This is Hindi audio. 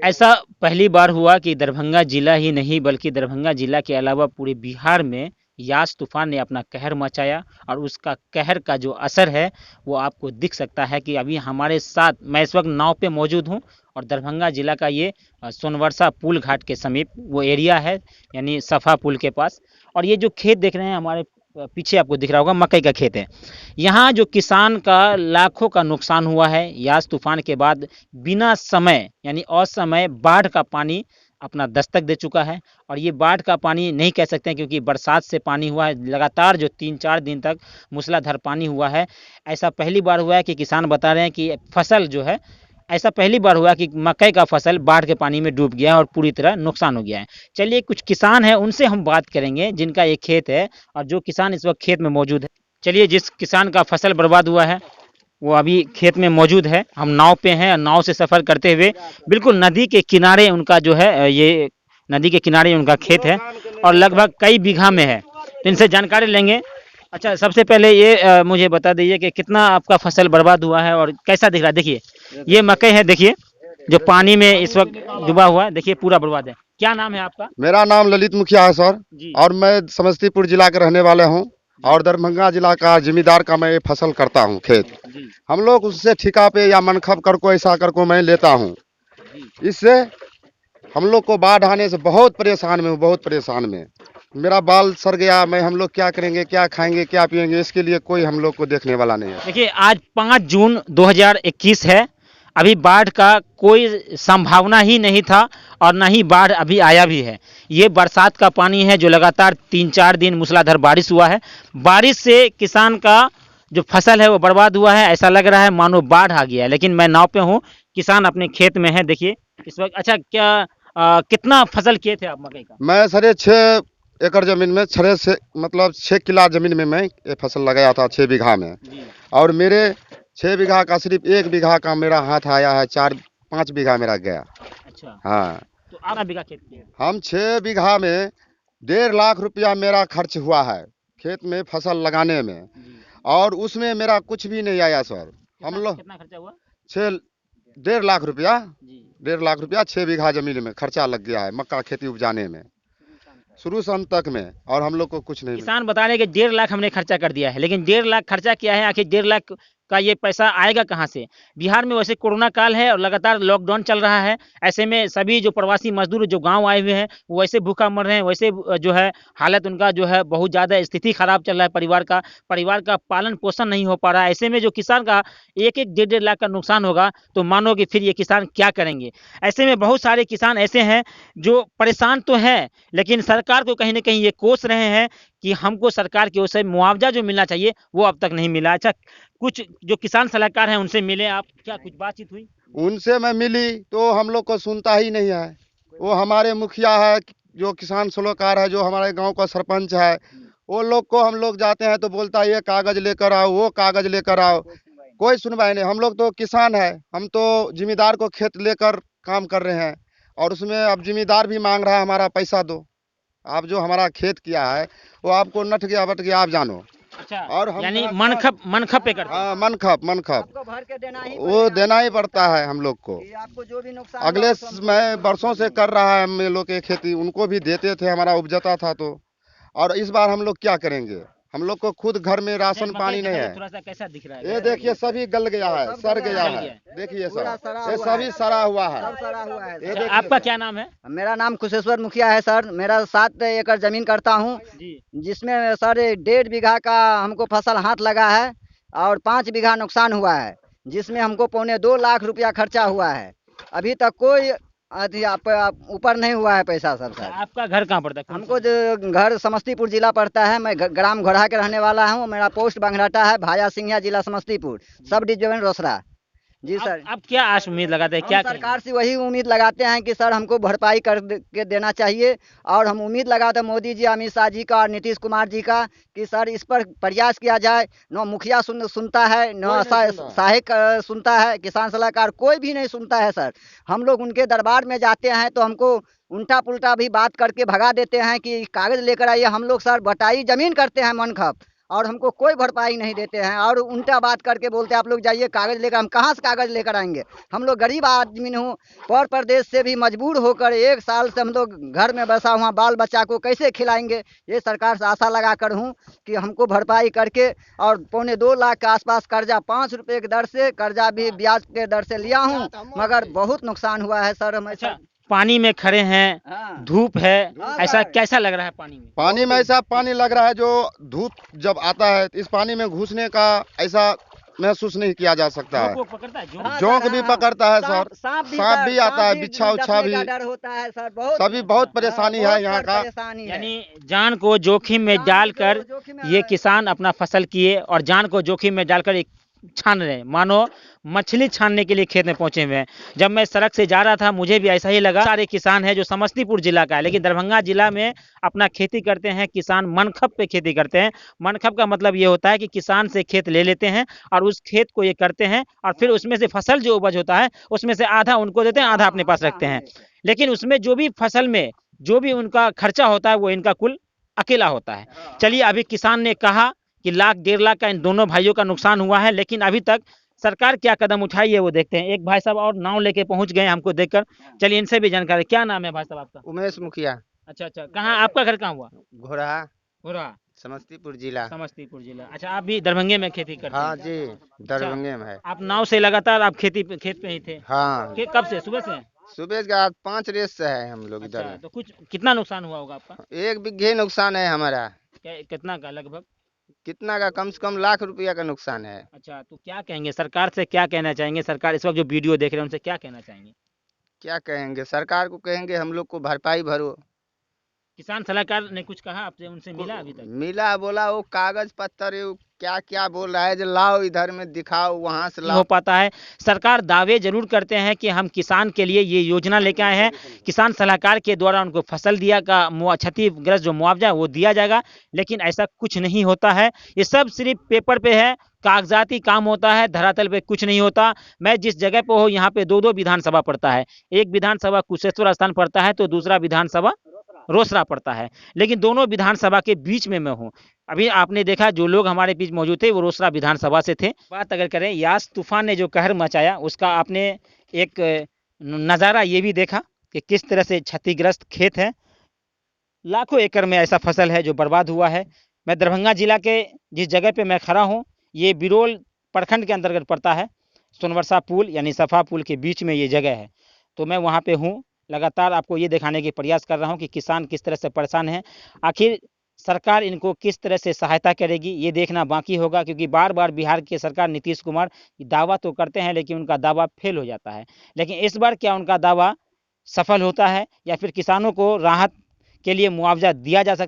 ऐसा पहली बार हुआ कि दरभंगा जिला ही नहीं बल्कि दरभंगा जिला के अलावा पूरे बिहार में यास तूफान ने अपना कहर मचाया और उसका कहर का जो असर है वो आपको दिख सकता है कि अभी हमारे साथ मैं इस वक्त नाव पे मौजूद हूँ और दरभंगा जिला का ये सोनवर्षा पुल घाट के समीप वो एरिया है, यानी सफा पुल के पास। और ये जो खेत देख रहे हैं हमारे पीछे आपको दिख रहा होगा, मकई का खेत है। यहाँ जो किसान का लाखों का नुकसान हुआ है यास तूफान के बाद, बिना समय यानी असमय बाढ़ का पानी अपना दस्तक दे चुका है। और ये बाढ़ का पानी नहीं कह सकते हैं क्योंकि बरसात से पानी हुआ है लगातार, जो 3-4 दिन तक मूसलाधार पानी हुआ है। ऐसा पहली बार हुआ है कि किसान बता रहे हैं कि फसल जो है, ऐसा पहली बार हुआ कि मकई का फसल बाढ़ के पानी में डूब गया है और पूरी तरह नुकसान हो गया है। चलिए कुछ किसान हैं उनसे हम बात करेंगे जिनका ये खेत है और जो किसान इस वक्त खेत में मौजूद है। चलिए, जिस किसान का फसल बर्बाद हुआ है वो अभी खेत में मौजूद है। हम नाव पे हैं, नाव से सफ़र करते हुए बिल्कुल नदी के किनारे उनका जो है, ये नदी के किनारे उनका खेत है और लगभग कई बीघा में है, तो इनसे जानकारी लेंगे। अच्छा, सबसे पहले ये मुझे बता दीजिए कि कितना आपका फसल बर्बाद हुआ है और कैसा दिख रहा है। देखिए ये मकई है, देखिए जो पानी में इस वक्त डूबा हुआ है, देखिए पूरा बर्बाद है। क्या नाम है आपका? मेरा नाम ललित मुखिया है सर। जी और मैं समस्तीपुर जिला के रहने वाले हूँ और दरभंगा जिला का जिम्मेदार का मैं ये फसल करता हूँ खेत। जी हम लोग उससे ठिका पे या मनखब कर को ऐसा कर को मैं लेता हूँ। जी। इससे हम लोग को बाढ़ आने से बहुत परेशान में हूँ, बहुत परेशान में। मेरा बाल सर गया, मैं हम लोग क्या करेंगे, क्या खाएंगे, क्या पिएंगे, इसके लिए कोई हम लोग को देखने वाला नहीं है। देखिए आज 5 जून 2021 है, अभी बाढ़ का कोई संभावना ही नहीं था और ना ही बाढ़ अभी आया भी है। ये बरसात का पानी है जो लगातार 3-4 दिन मूसलाधार बारिश हुआ है। बारिश से किसान का जो फसल है वो बर्बाद हुआ है, ऐसा लग रहा है मानो बाढ़ आ गया है। लेकिन मैं नाव पे हूँ, किसान अपने खेत में है, देखिए इस वक्त। अच्छा, क्या कितना फसल किए थे आप मकई का? मैं साढ़े 6 एकड़ जमीन में, 6 किला जमीन में मैं ये फसल लगाया था, 6 बीघा में। जी। और मेरे 6 बीघा का सिर्फ 1 बीघा का मेरा हाथ आया है, 4-5 बीघा मेरा गया। अच्छा, हाँ, तो आधा बीघा खेत किए। हम 6 बीघा में 1.5 लाख रुपया मेरा खर्च हुआ है खेत में फसल लगाने में। जी। और उसमें मेरा कुछ भी नहीं आया सर। हम कितना लोग कितना खर्चा हुआ? छः 1.5 लाख रुपया, जी। 1.5 लाख रुपया 6 बीघा जमीन में खर्चा लग गया है मक्का खेती उपजाने में, शुरू से अंत तक में। और हम लोग को कुछ नहीं मिला। किसान बता रहे हैं कि 1.5 लाख हमने खर्चा कर दिया है, लेकिन 1.5 लाख खर्चा किया है, आखिर 1.5 लाख का ये पैसा आएगा कहाँ से? बिहार में वैसे कोरोना काल है और लगातार लॉकडाउन चल रहा है। ऐसे में सभी जो प्रवासी मजदूर जो गांव आए हुए हैं वो वैसे भूखा मर रहे हैं, वैसे जो है हालत उनका जो है बहुत ज़्यादा स्थिति खराब चल रहा है। परिवार का पालन पोषण नहीं हो पा रहा है। ऐसे में जो किसान का 1-1 1.5 लाख का नुकसान होगा तो मानो कि फिर ये किसान क्या करेंगे। ऐसे में बहुत सारे किसान ऐसे हैं जो परेशान तो हैं, लेकिन सरकार को कहीं न कहीं ये कोस रहे हैं कि हमको सरकार की ओर से मुआवजा जो मिलना चाहिए वो अब तक नहीं मिला। अच्छा, कुछ जो किसान सलाहकार हैं उनसे मिले आप, क्या कुछ बातचीत हुई? उनसे मैं मिली तो हम लोग को सुनता ही नहीं है। वो हमारे मुखिया है, जो किसान सलाहकार है, जो हमारे गांव का सरपंच है, वो लोग को हम लोग जाते हैं तो बोलता है ये कागज लेकर आओ, वो कागज लेकर आओ। कोई सुनवाई नहीं। हम लोग तो किसान है, हम तो जिम्मेदार को खेत लेकर काम कर रहे हैं। और उसमें अब जिम्मेदार भी मांग रहा है हमारा पैसा दो। आप जो हमारा खेत किया है वो आपको नट गया बट गया, आप जानो। अच्छा, और हम यानी कहाँ- मनखप पे करते हैं। हाँ, मनखप आपको भर के देना ही वो पड़ेगा। देना ही पड़ता है हम लोग को। कि आपको जो भी नुकसान अगले हुआ, वो तो हमको मैं बरसों से कर रहा है हम लोग के खेती, उनको भी देते थे, हमारा उपजता था तो। और इस बार हम लोग क्या करेंगे? हम लोग को खुद घर में राशन मकई पानी नहीं देखा है। तो थोड़ा सा कैसा दिख रहा है? ये देखिए सभी गल गया है, सब सड़ गल गया गया है। है। देखिए पूरा सर, सड़ा ये हुआ सभी है। सड़ा हुआ है। सब सड़ा हुआ है ये सर। अच्छा, देखिए आपका सर। क्या नाम है? मेरा नाम कुशेश्वर मुखिया है सर। मेरा 7 एकड़ जमीन करता हूँ, जी। जिसमें सर 1.5 बीघा का हमको फसल हाथ लगा है और 5 बीघा नुकसान हुआ है, जिसमें हमको 2.25 लाख रुपया खर्चा हुआ है। अभी तक कोई ऊपर नहीं हुआ है पैसा सब अच्छा, सर। आपका घर कहाँ पड़ता है? कौन हमको सा? जो घर समस्तीपुर जिला पड़ता है, मैं ग्राम घोड़ा के रहने वाला हूँ। मेरा पोस्ट बंगराटा है, भाया सिंघिया, जिला समस्तीपुर, सब डिवीजन रोसड़ा। जी सर। आप क्या आश उम्मीद लगाते हैं, हम क्या सरकार से वही उम्मीद लगाते हैं कि सर हमको भरपाई के देना चाहिए। और हम उम्मीद लगाते हैं मोदी जी, अमित शाह जी का और नीतीश कुमार जी का, कि सर इस पर प्रयास किया जाए। न मुखिया सुनता है, न कोई नहीं सुनता। सहायक सुनता है, किसान सलाहकार कोई भी नहीं सुनता है सर। हम लोग उनके दरबार में जाते हैं तो हमको उल्टा पुल्टा भी बात करके भगा देते हैं कि कागज लेकर आइए। हम लोग सर बटाई जमीन करते हैं मनखप, और हमको कोई भरपाई नहीं देते हैं, और उल्टा बात करके बोलते हैं आप लोग जाइए कागज लेकर। हम कहाँ से कागज लेकर आएंगे? हम लोग गरीब आदमी हूँ, पर प्रदेश से भी मजबूर होकर 1 साल से हम लोग घर में बसा हुआ, बाल बच्चा को कैसे खिलाएंगे? ये सरकार से आशा लगा कर हूँ कि हमको भरपाई करके, और 2.25 लाख के आसपास कर्जा 5 रुपए की दर से, कर्जा भी ब्याज के दर से लिया हूँ, मगर बहुत नुकसान हुआ है सर। हम अच्छा, पानी में खड़े हैं, हाँ। धूप है, हाँ ऐसा सर। कैसा लग रहा है पानी में? पानी में ऐसा पानी लग रहा है जो धूप जब आता है तो इस पानी में घुसने का ऐसा महसूस नहीं किया जा सकता है। जोंक पकड़ता है जोंक? हाँ जोंक सर, भी हाँ। पकड़ता है सर, सांप सांप भी आता है, बिच्छा उच्छा डसने का भी। डर होता है सर, बहुत सभी बहुत परेशानी है बहुत यहाँ का। परेशानी है। यानी जान को जोखिम में जान डालकर को जोखिम में ये है। किसान अपना फसल किए और जान को जोखिम में डालकर एक छान रहे हैं, मानो मछली छानने के लिए खेत में पहुंचे हुए हैं। जब मैं सड़क से जा रहा था मुझे भी ऐसा ही लगा। सारे किसान है जो समस्तीपुर जिला का है, लेकिन दरभंगा जिला में अपना खेती करते हैं किसान, मनखब पे खेती करते हैं। मनखब का मतलब ये होता है कि किसान से खेत ले लेते हैं और उस खेत को ये करते हैं, और फिर उसमें से फसल जो उपज होता है उसमें से आधा उनको देते हैं, आधा अपने पास रखते हैं। लेकिन उसमें जो भी फसल में जो भी उनका खर्चा होता है वो इनका कुल अकेला होता है। चलिए, अभी किसान ने कहा कि 1 लाख 1.5 लाख का इन दोनों भाइयों का नुकसान हुआ है, लेकिन अभी तक सरकार क्या कदम उठाई है वो देखते हैं। एक भाई साहब और नाव लेके पहुंच गए हमको देखकर, चलिए इनसे भी जानकारी। क्या नाम है भाई साहब आपका? उमेश मुखिया, अच्छा अच्छा, कहाँ आपका घर कहाँ हुआ? घोड़ा, घोरा, समस्तीपुर जिला। समस्तीपुर जिला। अच्छा, आप भी दरभंगे में खेती करते हाँ हैं? जी, दरभंगे में है। आप नाव से लगातार आप खेत पे ही थे? हाँ, कब से, सुबह से? सुबह के आज 5 रेस से है हम लोग इधर अच्छा, में। तो कुछ कितना नुकसान हुआ होगा आपका? 1 बीघे नुकसान है हमारा। कितना का लगभग? कितना का? कम से कम 1 लाख रुपया का नुकसान है। अच्छा, तो क्या कहेंगे सरकार से, क्या कहना चाहेंगे? सरकार इस वक्त जो वीडियो देख रहे हैं उनसे क्या कहना चाहेंगे? क्या कहेंगे? सरकार को कहेंगे हम लोग को भरपाई भरो। किसान सलाहकार ने कुछ कहा आपसे, उनसे मिला अभी तक? मिला, बोला वो कागज पत्तर ये क्या क्या बोल रहा है, जो लाओ इधर में दिखाओ, वहाँ से नहीं हो लाओ। पाता है। सरकार दावे जरूर करते हैं कि हम किसान के लिए ये योजना लेके आए हैं, किसान सलाहकार के द्वारा उनको फसल दिया का क्षतिग्रस्त जो मुआवजा है वो दिया जाएगा, लेकिन ऐसा कुछ नहीं होता है। ये सब सिर्फ पेपर पे है, कागजाती काम होता है, धरातल पे कुछ नहीं होता। मैं जिस जगह पे हूँ यहाँ पे 2 विधानसभा पड़ता है। एक विधानसभा कुशेश्वर स्थान पड़ता है तो दूसरा विधानसभा रोसड़ा पड़ता है, लेकिन दोनों विधानसभा के बीच में मैं हूँ। अभी आपने देखा जो लोग हमारे बीच मौजूद थे वो रोसड़ा विधानसभा से थे। बात अगर करें यास तूफान ने जो कहर मचाया उसका आपने एक नज़ारा ये भी देखा कि किस तरह से क्षतिग्रस्त खेत है। लाखों एकड़ में ऐसा फसल है जो बर्बाद हुआ है। मैं दरभंगा जिला के जिस जगह पे मैं खड़ा हूँ ये बिरोल प्रखंड के अंतर्गत पड़ता है। सोनवर्षा पुल यानी सफा पुल के बीच में ये जगह है, तो मैं वहाँ पे हूँ। लगातार आपको ये दिखाने की प्रयास कर रहा हूँ कि किसान किस तरह से परेशान हैं। आखिर सरकार इनको किस तरह से सहायता करेगी ये देखना बाकी होगा, क्योंकि बार बार बिहार की सरकार नीतीश कुमार दावा तो करते हैं लेकिन उनका दावा फेल हो जाता है। लेकिन इस बार क्या उनका दावा सफल होता है या फिर किसानों को राहत के लिए मुआवजा दिया जा सकता है?